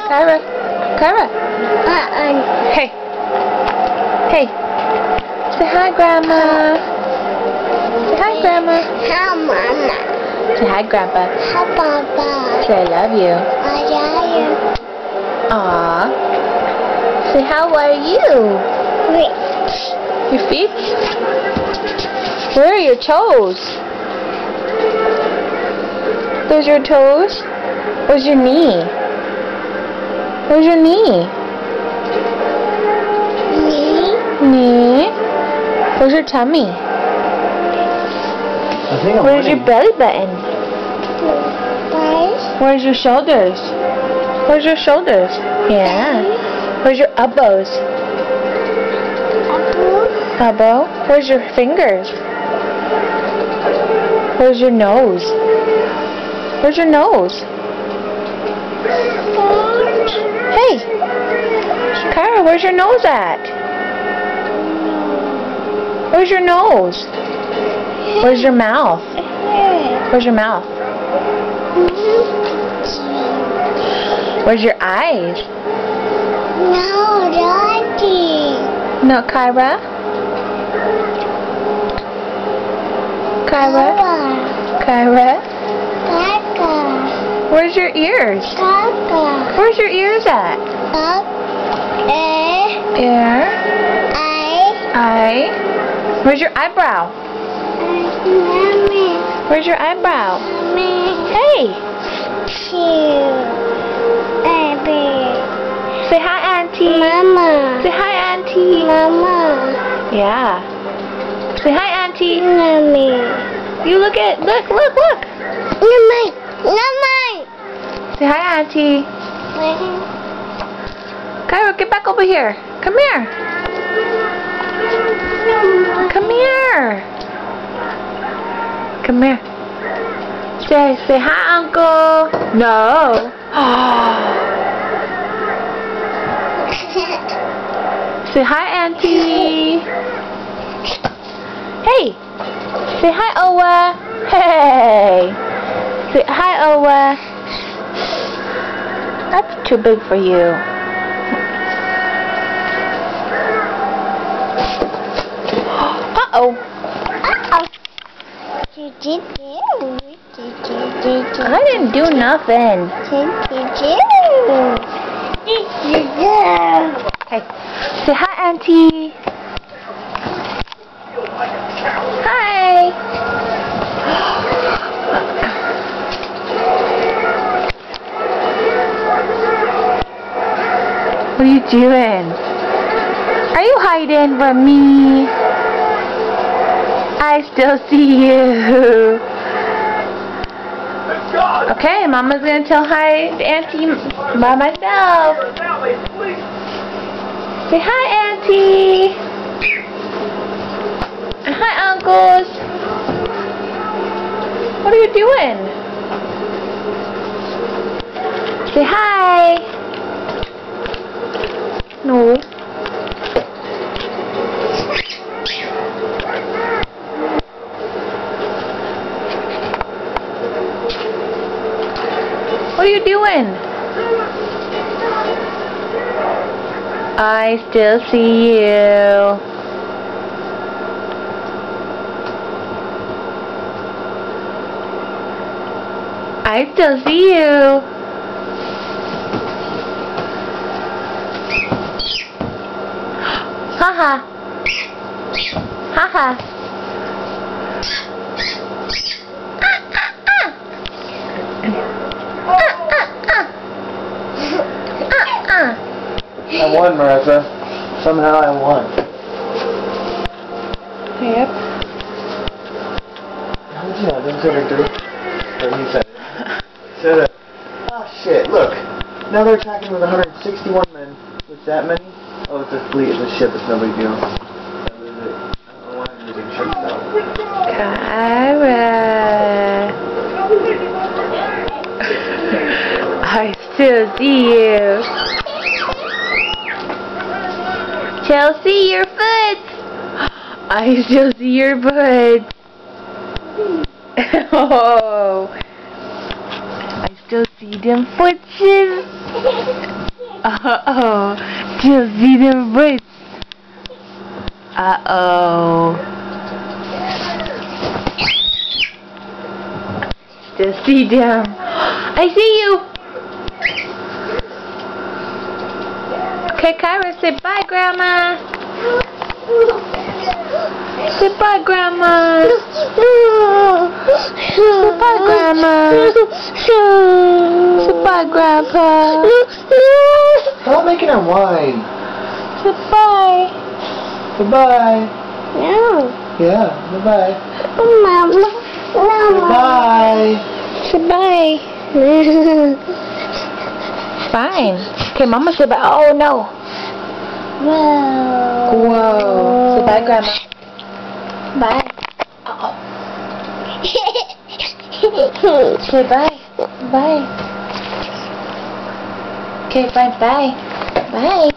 Kyra. Kyra. Hey. Hey. Say hi, Grandma. Say hi, Grandma. Hi, Mama. Say hi, Grandpa. Hi, Papa. Say I love you. I love you. Aww. Say how are you? Rich. Your feet? Where are your toes? Those your toes? Where's your knee? Where's your knee? Knee? Where's your tummy? Where's your belly button? Where's your shoulders? Where's your shoulders? Yeah. Where's your elbows? Elbow? Where's your fingers? Where's your nose? Where's your nose? Hey! Kyra, where's your nose at? Where's your nose? Where's your mouth? Where's your mouth? Where's your eyes? No, Daddy. No, Kyra? Kyra? Kyra? Kaka. Where's your ears? Kaka. Where's your ears at? Ear. Eye. Where's your eyebrow? Mommy. Where's your eyebrow? Mommy. Hey! Baby. Say hi, Auntie. Mama. Say hi, Auntie. Mama. Yeah. Say hi, Auntie. Mommy. You look. Mommy. Mommy. Say hi, Auntie. Kyra, get back over here. Come here. Come here. Come here. Say hi, Uncle. No. Say hi, Auntie. Hey. Say hi, Owa. Hey. Say hi, Owa. That's too big for you. Uh-oh. I didn't do nothing. Hey, say hi, Auntie. Hi. What are you doing? Are you hiding from me? I still see you. Okay, Mama's gonna tell hi to Auntie by myself. Say hi, Auntie. And hi, Uncles. What are you doing? Say hi. No. What are you doing? I still see you. I still see you. Haha. Haha. I won, Marissa. Somehow I won. Yep. How did you know? Didn't say victory. Or he said it. He said it. Oh shit, look. Now they're attacking with 161 men. With that many? Oh, it's a fleet. It's a ship. It's no big deal. That was it. I don't know why I'm using ships though. Kyra. I still see you. Chelsea, your foot. I still see your foot. Oh, I still see them footses. Uh-oh. Just see their wrists. Uh-oh. Just see them. I see you. Okay, Kyra, say bye, Grandma. Say bye, Grandma. Say bye, Grandma. Say bye, Grandpa. Stop making her whine. Say bye. Goodbye. No. Yeah, goodbye. Mama. Goodbye. Say bye. Fine. Okay, Mama say bye. Oh, no. Whoa. Whoa. Say bye, Grandma. Bye. Uh-oh. Say bye. Bye. Okay, fine. Bye. Bye.